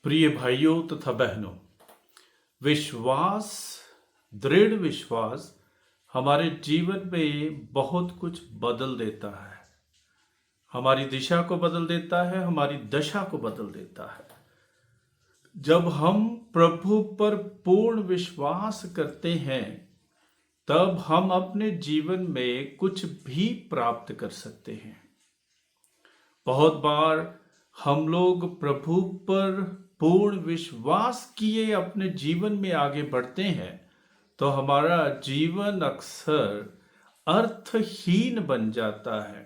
प्रिय भाइयों तथा बहनों, विश्वास, दृढ़ विश्वास हमारे जीवन में बहुत कुछ बदल देता है। हमारी दिशा को बदल देता है, हमारी दशा को बदल देता है। जब हम प्रभु पर पूर्ण विश्वास करते हैं, तब हम अपने जीवन में कुछ भी प्राप्त कर सकते हैं। बहुत बार हम लोग प्रभु पर पूर्ण विश्वास किए अपने जीवन में आगे बढ़ते हैं, तो हमारा जीवन अक्सर अर्थहीन बन जाता है,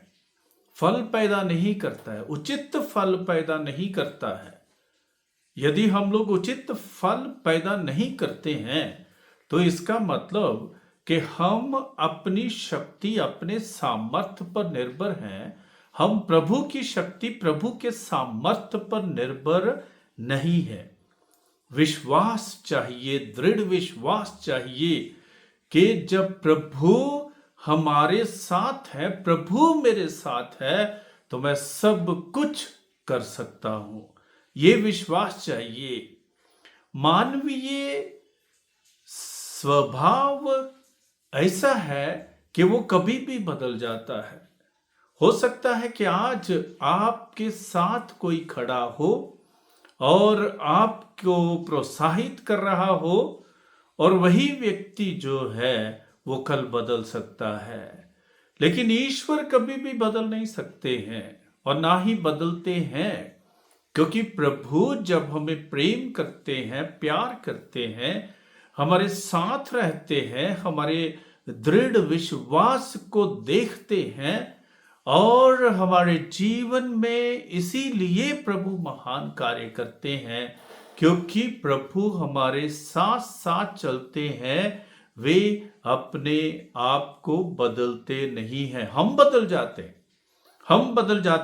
फल पैदा नहीं करता है, उचित फल पैदा नहीं करता है। यदि हम लोग उचित फल पैदा नहीं करते हैं, तो इसका मतलब कि हम अपनी शक्ति, अपने सामर्थ्य पर निर्भर हैं। हम प्रभु की शक्ति, प्रभु के सामर्थ्य पर निर्भर नहीं है। विश्वास चाहिए, दृढ़ विश्वास चाहिए कि जब प्रभु हमारे साथ है, प्रभु मेरे साथ है, तो मैं सब कुछ कर सकता हूं। ये विश्वास चाहिए। मानवीय स्वभाव ऐसा है कि वो कभी भी बदल जाता है। हो सकता है कि आज आपके साथ कोई खड़ा हो और आपको प्रोत्साहित कर रहा हो, और वही व्यक्ति जो है वो कल बदल सकता है। लेकिन ईश्वर कभी भी बदल नहीं सकते हैं और ना ही बदलते हैं, क्योंकि प्रभु जब हमें प्रेम करते हैं, प्यार करते हैं, हमारे साथ रहते हैं, हमारे दृढ़ विश्वास को देखते हैं, और हमारे जीवन में इसीलिए प्रभु महान कार्य करते हैं, क्योंकि प्रभु हमारे साथ साथ चलते हैं। वे अपने आप को बदलते नहीं हैं। हम बदल जाते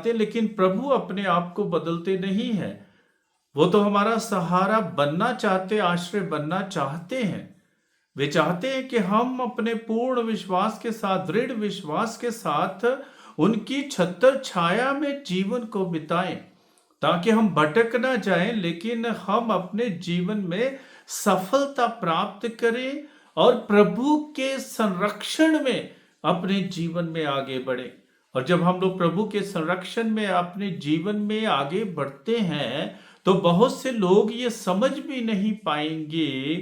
हैं, लेकिन प्रभु अपने आप को बदलते नहीं हैं। वो तो हमारा सहारा बनना चाहते, आश्रय बनना चाहते हैं। वे चाहते हैं कि हम अपने पूर्ण विश्वास के साथ, दृढ़ विश्वास के साथ उनकी छत्र छाया में जीवन को बिताएं, ताकि हम भटक ना जाएं, लेकिन हम अपने जीवन में सफलता प्राप्त करें और प्रभु के संरक्षण में अपने जीवन में आगे बढ़ें। और जब हम लोग प्रभु के संरक्षण में अपने जीवन में आगे बढ़ते हैं, तो बहुत से लोग ये समझ भी नहीं पाएंगे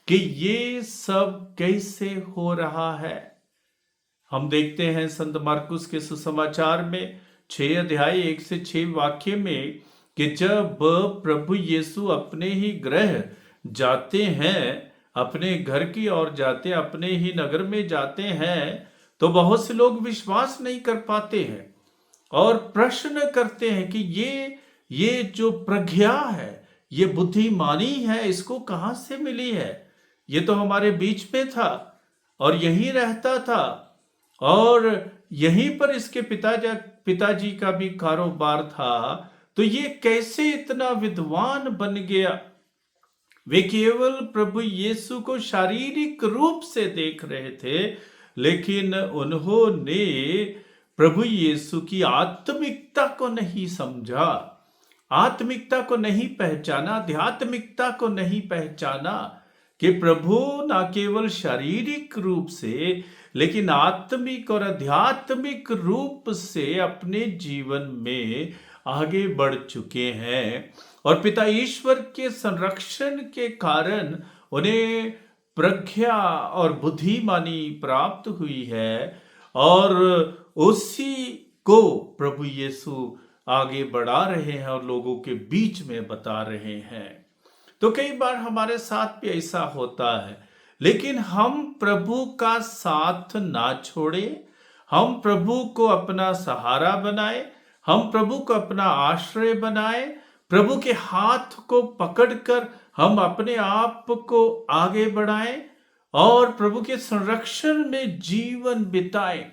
कि ये सब कैसे हो रहा है। हम देखते हैं संत मार्कुस के सुसमाचार में 6 अध्याय 1 से 6 वाक्य में कि जब प्रभु यीशु अपने ही गृह जाते हैं, अपने घर की ओर जाते, अपने ही नगर में जाते हैं, तो बहुत से लोग विश्वास नहीं कर पाते हैं और प्रश्न करते हैं कि ये जो प्रज्ञा है, ये बुद्धिमानी है, इसको कहां से मिली है? ये तो हमारे बीच में था और यहीं रहता था, और यहीं पर इसके पिताजी का भी कारोबार था, तो ये कैसे इतना विद्वान बन गया? वे केवल प्रभु यीशु को शारीरिक रूप से देख रहे थे, लेकिन उन्होंने प्रभु यीशु की आत्मिकता को नहीं समझा, आत्मिकता को नहीं पहचाना, आध्यात्मिकता को नहीं पहचाना कि प्रभु ना केवल शारीरिक रूप से, लेकिन आत्मिक और आध्यात्मिक रूप से अपने जीवन में आगे बढ़ चुके हैं। और पिता ईश्वर के संरक्षण के कारण उन्हें प्रज्ञा और बुद्धिमानी प्राप्त हुई है, और उसी को प्रभु यीशु आगे बढ़ा रहे हैं और लोगों के बीच में बता रहे हैं। तो कई बार हमारे साथ भी ऐसा होता है, लेकिन हम प्रभु का साथ ना छोड़ें, हम प्रभु को अपना सहारा बनाएं, हम प्रभु को अपना आश्रय बनाएं, प्रभु के हाथ को पकड़कर हम अपने आप को आगे बढ़ाएं और प्रभु के संरक्षण में जीवन बिताएं,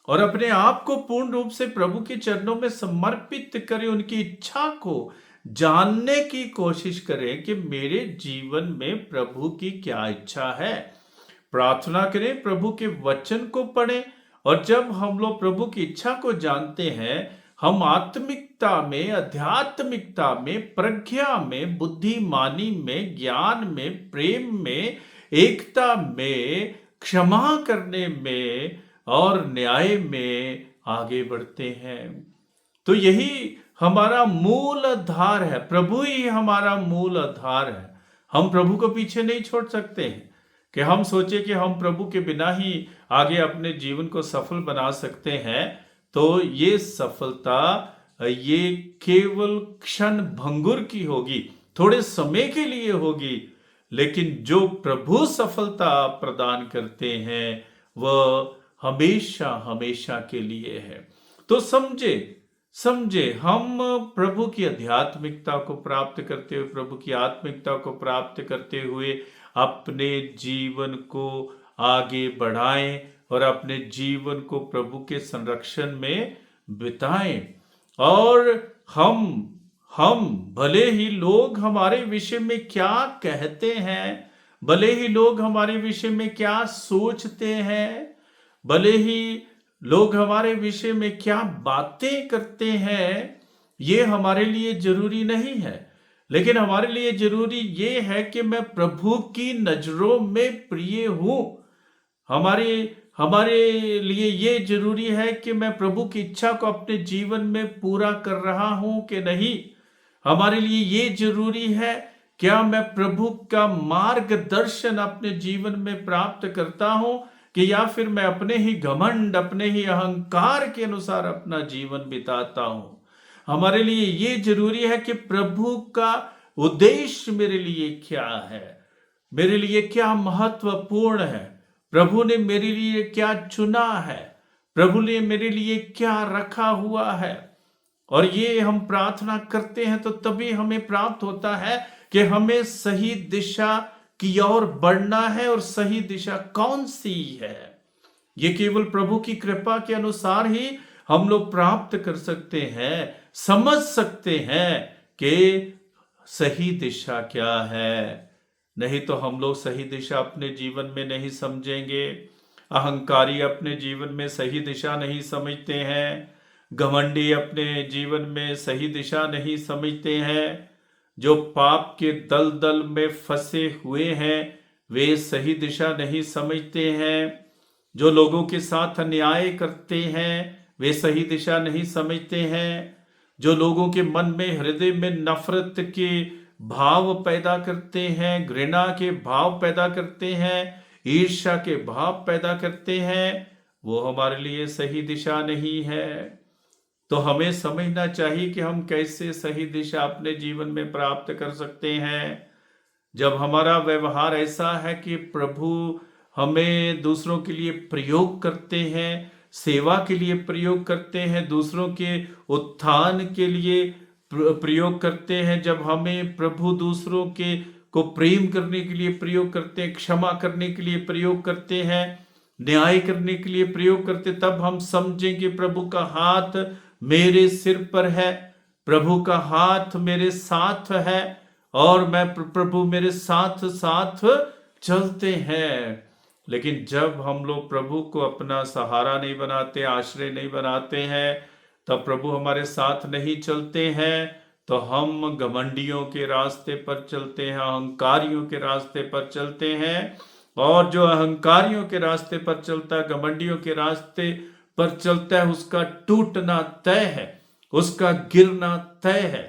और अपने आप को पूर्ण रूप से प्रभु के चरणों में समर्पित करें। उनकी इच्छा को जानने की कोशिश करें कि मेरे जीवन में प्रभु की क्या इच्छा है। प्रार्थना करें, प्रभु के वचन को पढ़ें, और जब हम लोग प्रभु की इच्छा को जानते हैं, हम आत्मिकता में, आध्यात्मिकता में, प्रज्ञा में, बुद्धिमानी में, ज्ञान में, प्रेम में, एकता में, क्षमा करने में और न्याय में आगे बढ़ते हैं। तो यही हमारा मूल आधार है, प्रभु ही हमारा मूल आधार है। हम प्रभु को पीछे नहीं छोड़ सकते हैं कि हम सोचे कि हम प्रभु के बिना ही आगे अपने जीवन को सफल बना सकते हैं। तो ये सफलता ये केवल क्षण भंगुर की होगी, थोड़े समय के लिए होगी, लेकिन जो प्रभु सफलता प्रदान करते हैं वह हमेशा हमेशा के लिए है। तो समझे हम प्रभु की आध्यात्मिकता को प्राप्त करते हुए, प्रभु की आत्मिकता को प्राप्त करते हुए अपने जीवन को आगे बढ़ाएं और अपने जीवन को प्रभु के संरक्षण में बिताएं। और हम भले ही लोग हमारे विषय में क्या कहते हैं, भले ही लोग हमारे विषय में क्या सोचते हैं, भले ही लोग हमारे विषय में क्या बातें करते हैं, ये हमारे लिए जरूरी नहीं है। लेकिन हमारे लिए जरूरी ये है कि मैं प्रभु की नजरों में प्रिय हूं। हमारे लिए ये जरूरी है कि मैं प्रभु की इच्छा को अपने जीवन में पूरा कर रहा हूं कि नहीं। हमारे लिए ये जरूरी है क्या मैं प्रभु का मार्गदर्शन अपने जीवन में प्राप्त करता हूं, कि या फिर मैं अपने ही घमंड, अपने ही अहंकार के अनुसार अपना जीवन बिताता हूं। हमारे लिए ये जरूरी है कि प्रभु का उद्देश्य मेरे लिए क्या है, मेरे लिए क्या महत्वपूर्ण है, प्रभु ने मेरे लिए क्या चुना है, प्रभु ने मेरे लिए क्या रखा हुआ है। और ये हम प्रार्थना करते हैं तो तभी हमें प्राप्त होता है कि हमें सही दिशा की ओर बढ़ना है। और सही दिशा कौन सी है, ये केवल प्रभु की कृपा के अनुसार ही हम लोग प्राप्त कर सकते हैं, समझ सकते हैं कि सही दिशा क्या है। नहीं तो हम लोग सही दिशा अपने जीवन में नहीं समझेंगे। अहंकारी अपने जीवन में सही दिशा नहीं समझते हैं, घमंडी अपने जीवन में सही दिशा नहीं समझते हैं, जो पाप के दलदल में फंसे हुए हैं वे सही दिशा नहीं समझते हैं, जो लोगों के साथ अन्याय करते हैं वे सही दिशा नहीं समझते हैं, जो लोगों के मन में, हृदय में नफरत के भाव पैदा करते हैं, घृणा के भाव पैदा करते हैं, ईर्ष्या के भाव पैदा करते हैं, वो हमारे लिए सही दिशा नहीं है। तो हमें समझना चाहिए कि हम कैसे सही दिशा अपने जीवन में प्राप्त कर सकते हैं। जब हमारा व्यवहार ऐसा है कि प्रभु हमें दूसरों के लिए प्रयोग करते हैं, सेवा के लिए प्रयोग करते हैं, दूसरों के उत्थान के लिए प्रयोग करते हैं, जब हमें प्रभु दूसरों के को प्रेम करने के लिए प्रयोग करते हैं, क्षमा करने के लिए प्रयोग करते हैं, न्याय करने के लिए प्रयोग करते, तब हम समझें कि प्रभु का हाथ मेरे सिर पर है, प्रभु का हाथ मेरे साथ है और मैं प्रभु मेरे साथ साथ चलते हैं। लेकिन जब हम लोग प्रभु को अपना सहारा नहीं बनाते, आश्रय नहीं बनाते हैं, तब प्रभु हमारे साथ नहीं चलते हैं, तो हम घमंडियों के रास्ते पर चलते हैं, अहंकारियों के रास्ते पर चलते हैं। और जो अहंकारियों के रास्ते पर चलता है, घमंडियों के रास्ते पर चलता है, उसका टूटना तय है, उसका गिरना तय है।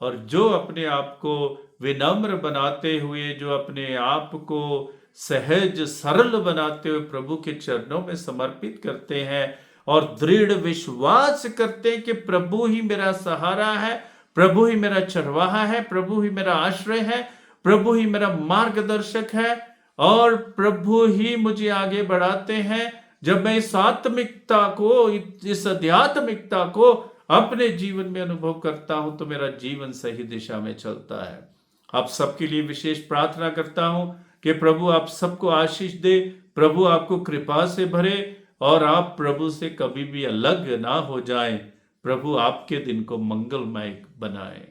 और जो अपने आप को विनम्र बनाते हुए, जो अपने आप को सहज सरल बनाते हुए प्रभु के चरणों में समर्पित करते हैं और दृढ़ विश्वास करते हैं कि प्रभु ही मेरा सहारा है, प्रभु ही मेरा चरवाहा है, प्रभु ही मेरा आश्रय है, प्रभु ही मेरा मार्गदर्शक है और प्रभु ही मुझे आगे बढ़ाते हैं। जब मैं इस आत्मिकता को, इस आध्यात्मिकता को अपने जीवन में अनुभव करता हूं तो मेरा जीवन सही दिशा में चलता है। आप सबके लिए विशेष प्रार्थना करता हूं कि प्रभु आप सबको आशीष दे, प्रभु आपको कृपा से भरे और आप प्रभु से कभी भी अलग ना हो जाएं। प्रभु आपके दिन को मंगलमय बनाए।